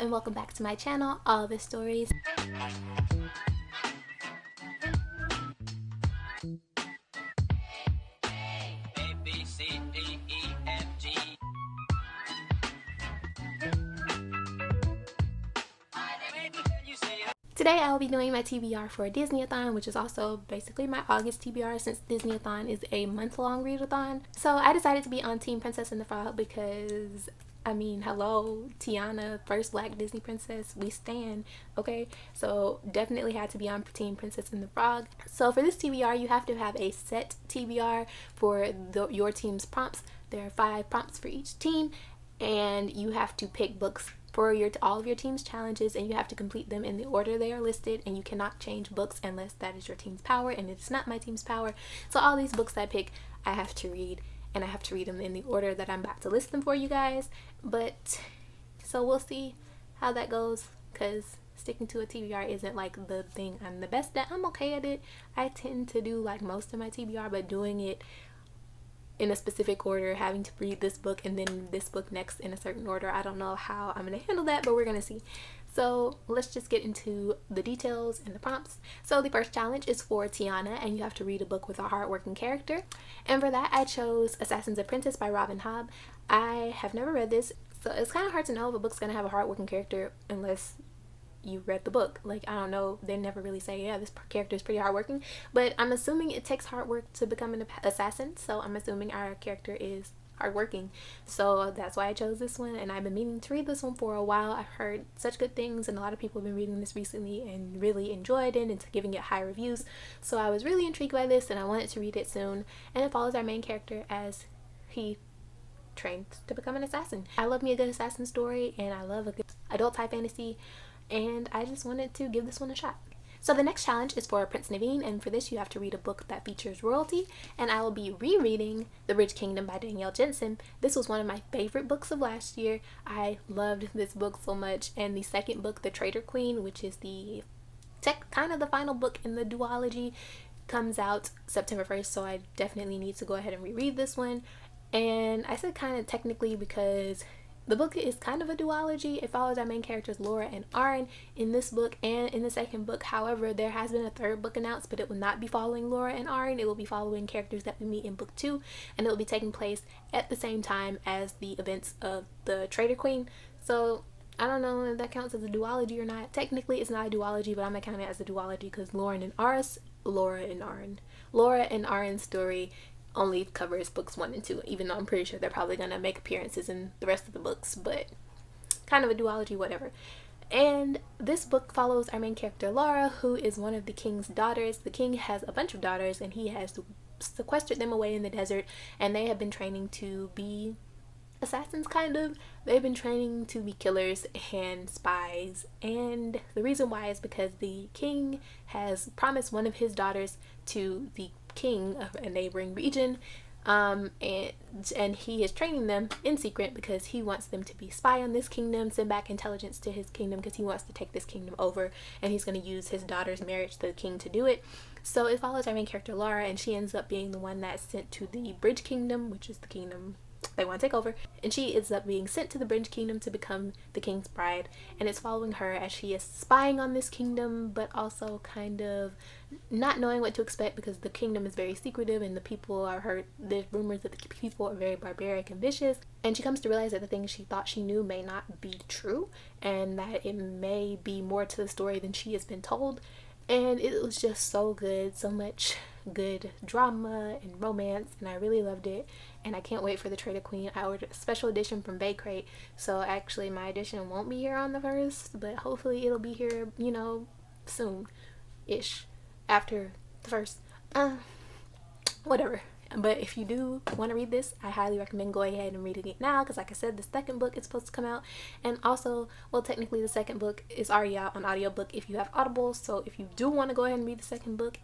and welcome back to my channel, All the Stories. Today I will be doing my TBR for Disney-A-Thon, which is also basically my August TBR since Disney-A-Thon is a month-long readathon. So I decided to be on Team Princess and the Frog because, I mean, hello, Tiana, first black Disney princess, we stan, okay? So definitely had to be on Team Princess and the Frog. So for this TBR, you have to have a set TBR for your team's prompts. There are 5 prompts for each team, and you have to pick books for all of your team's challenges, and you have to complete them in the order they are listed, and you cannot change books unless that is your team's power, and it's not my team's power. So all these books I pick, I have to read, and I have to read them in the order that I'm about to list them for you guys. But so we'll see how that goes, because sticking to a TBR isn't like the thing I'm the best at. I'm okay at it. I tend to do like most of my TBR, but doing it in a specific order, having to read this book and then this book next in a certain order, I don't know how I'm going to handle that, but we're going to see. So let's just get into the details and the prompts. So the first challenge is for Tiana, and you have to read a book with a hardworking character. And for that, I chose Assassin's Apprentice by Robin Hobb. I have never read this, so it's kind of hard to know if a book's going to have a hardworking character unless you read the book. Like, I don't know, they never really say, yeah, this character is pretty hardworking, but I'm assuming it takes hard work to become an assassin, so I'm assuming our character is hardworking. So that's why I chose this one, and I've been meaning to read this one for a while. I've heard such good things, and a lot of people have been reading this recently and really enjoyed it and giving it high reviews. So I was really intrigued by this, and I wanted to read it soon. And it follows our main character as he trains to become an assassin. I love me a good assassin story, and I love a good adult high fantasy, and I just wanted to give this one a shot. So the next challenge is for Prince Naveen, and for this you have to read a book that features royalty, and I will be rereading The Bridge Kingdom by Danielle Jensen. This was one of my favorite books of last year. I loved this book so much, and the second book, The Traitor Queen, which is the kind of the final book in the duology, comes out September 1st, so I definitely need to go ahead and reread this one. And I said kind of technically because the book is kind of a duology. It follows our main characters Laura and Arryn in this book and in the second book. However, there has been a third book announced, but it will not be following Laura and Arryn. It will be following characters that we meet in book 2, and it will be taking place at the same time as the events of the Traitor Queen. So I don't know if that counts as a duology or not. Technically, it's not a duology, but I'm gonna count it as a duology because Laura and Arryn's story only covers books 1 and 2, even though I'm pretty sure they're probably gonna make appearances in the rest of the books, but kind of a duology, whatever. And this book follows our main character Laura, who is one of the king's daughters. The king has a bunch of daughters, and he has sequestered them away in the desert, and they have been training to be assassins, kind of. They've been training to be killers and spies, and the reason why is because the king has promised one of his daughters to the king of a neighboring region, and he is training them in secret because he wants them to be spy on this kingdom, send back intelligence to his kingdom, because he wants to take this kingdom over, and he's going to use his daughter's marriage to the king to do it. So it follows our main character Laura, and she ends up being the one that's sent to the Bridge Kingdom, which is the kingdom they want to take over, and she ends up being sent to the Bridge Kingdom to become the king's bride. And it's following her as she is spying on this kingdom, but also kind of not knowing what to expect because the kingdom is very secretive, and the people are hurt. There's rumors that the people are very barbaric and vicious, and she comes to realize that the things she thought she knew may not be true, and that it may be more to the story than she has been told. And it was just so good, so much good drama and romance, and I really loved it, and I can't wait for the Traitor Queen. I ordered a special edition from Bay Crate, so actually my edition won't be here on the 1st, but hopefully it'll be here, you know, soon-ish, after the 1st, whatever. But if you do want to read this, I highly recommend going ahead and reading it now, because like I said, the second book is supposed to come out, and also, well, technically the second book is already out on audiobook if you have Audible. So if you do want to go ahead and read the second book,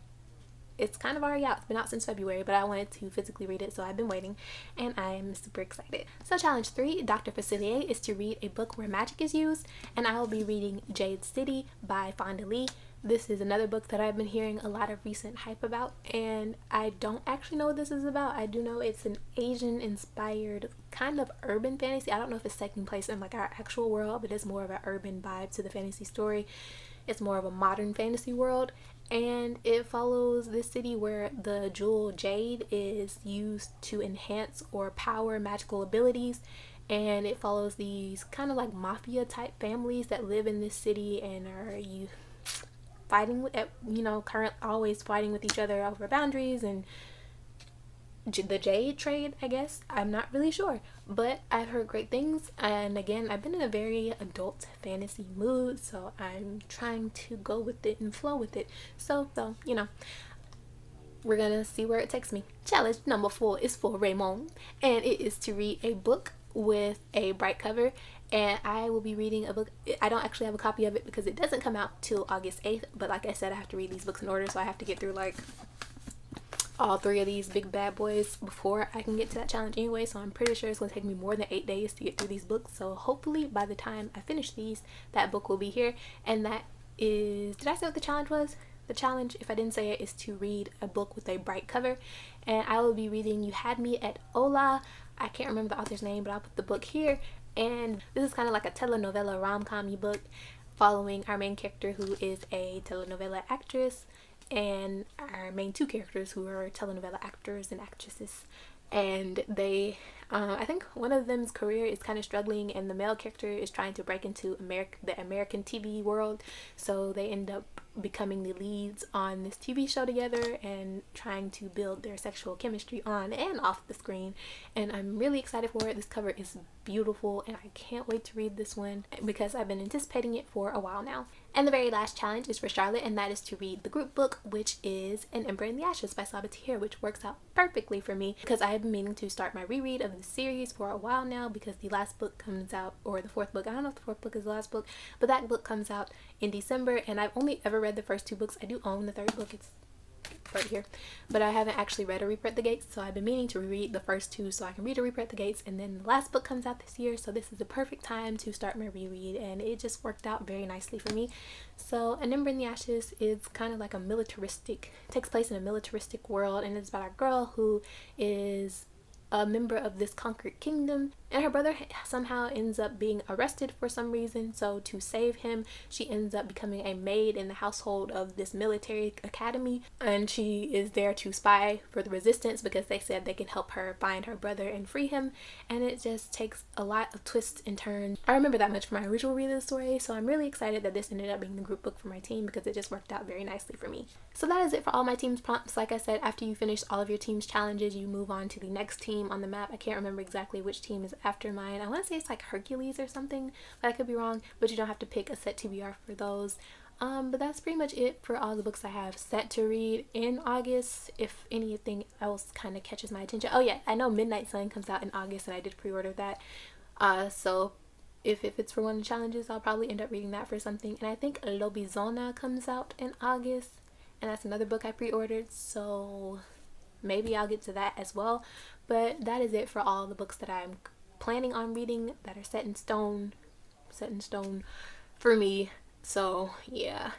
it's kind of already out. It's been out since February, but I wanted to physically read it, so I've been waiting, and I am super excited. So challenge 3, Dr. Facilier, is to read a book where magic is used, and I will be reading Jade City by Fonda Lee. This is another book that I've been hearing a lot of recent hype about, and I don't actually know what this is about. I do know it's an Asian inspired kind of urban fantasy. I don't know if it's taking place in like our actual world, but it's more of an urban vibe to the fantasy story. It's more of a modern fantasy world, and it follows this city where the jewel jade is used to enhance or power magical abilities. And it follows these kind of like mafia type families that live in this city and are fighting with, current always fighting with each other over boundaries and the jade trade, I guess. I'm not really sure, but I've heard great things, and again, I've been in a very adult fantasy mood, so I'm trying to go with it and flow with it. So we're gonna see where it takes me. Challenge number 4 is for Raymond, and it is to read a book with a bright cover. And I will be reading a book. I don't actually have a copy of it because it doesn't come out till August 8th, but like I said, I have to read these books in order, so I have to get through like all 3 of these big bad boys before I can get to that challenge anyway. So I'm pretty sure it's going to take me more than 8 days to get through these books. So hopefully by the time I finish these, that book will be here. And that is, did I say what the challenge was? The challenge, if I didn't say it, is to read a book with a bright cover. And I will be reading You Had Me at Hola. I can't remember the author's name, but I'll put the book here. And this is kind of like a telenovela rom-com book following our main character, who is a telenovela actress, and our main 2 characters, who are telenovela actors and actresses. And they, I think one of them's career is kind of struggling, and the male character is trying to break into the American TV world. So they end up becoming the leads on this TV show together and trying to build their sexual chemistry on and off the screen. And I'm really excited for it. This cover is beautiful, and I can't wait to read this one because I've been anticipating it for a while now. And the very last challenge is for Charlotte, and that is to read the group book, which is An Ember in the Ashes by Sabatier, which works out perfectly for me because I have been meaning to start my reread of the series for a while now, because the last book comes out, or the 4th book, I don't know if the 4th book is the last book, but that book comes out in December, and I've only ever read the first 2 books. I do own the 3rd book, it's right here, but I haven't actually read A Reaper at the Gates, so I've been meaning to reread the first 2 so I can read A Reaper at the Gates, and then the last book comes out this year, so this is the perfect time to start my reread, and it just worked out very nicely for me. So An Ember in the Ashes is kind of like takes place in a militaristic world, and it's about a girl who is a member of this conquered kingdom, and her brother somehow ends up being arrested for some reason. So to save him, she ends up becoming a maid in the household of this military academy, and she is there to spy for the resistance because they said they can help her find her brother and free him. And it just takes a lot of twists and turns. I remember that much from my original read of the story, so I'm really excited that this ended up being the group book for my team because it just worked out very nicely for me. So that is it for all my team's prompts. Like I said, after you finish all of your team's challenges, you move on to the next team on the map. I can't remember exactly which team is after mine. I want to say it's like Hercules or something, but I could be wrong. But you don't have to pick a set TBR for those. But that's pretty much it for all the books I have set to read in August. If anything else kind of catches my attention. Oh yeah, I know Midnight Sun comes out in August, and I did pre-order that. So if it's for one of the challenges, I'll probably end up reading that for something. And I think Lobizona comes out in August, and that's another book I pre-ordered, so maybe I'll get to that as well. But that is it for all the books that I'm planning on reading that are set in stone for me. So yeah,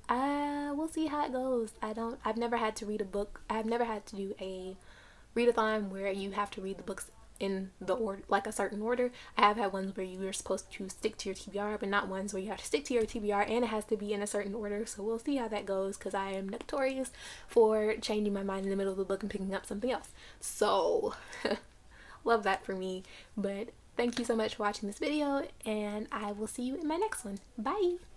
we'll see how it goes. I've never had to read a book. I've never had to do a readathon where you have to read the books in the order, like a certain order. I have had ones where you are supposed to stick to your TBR, but not ones where you have to stick to your TBR and it has to be in a certain order. So we'll see how that goes, because I am notorious for changing my mind in the middle of the book and picking up something else. So love that for me. But thank you so much for watching this video, and I will see you in my next one. Bye.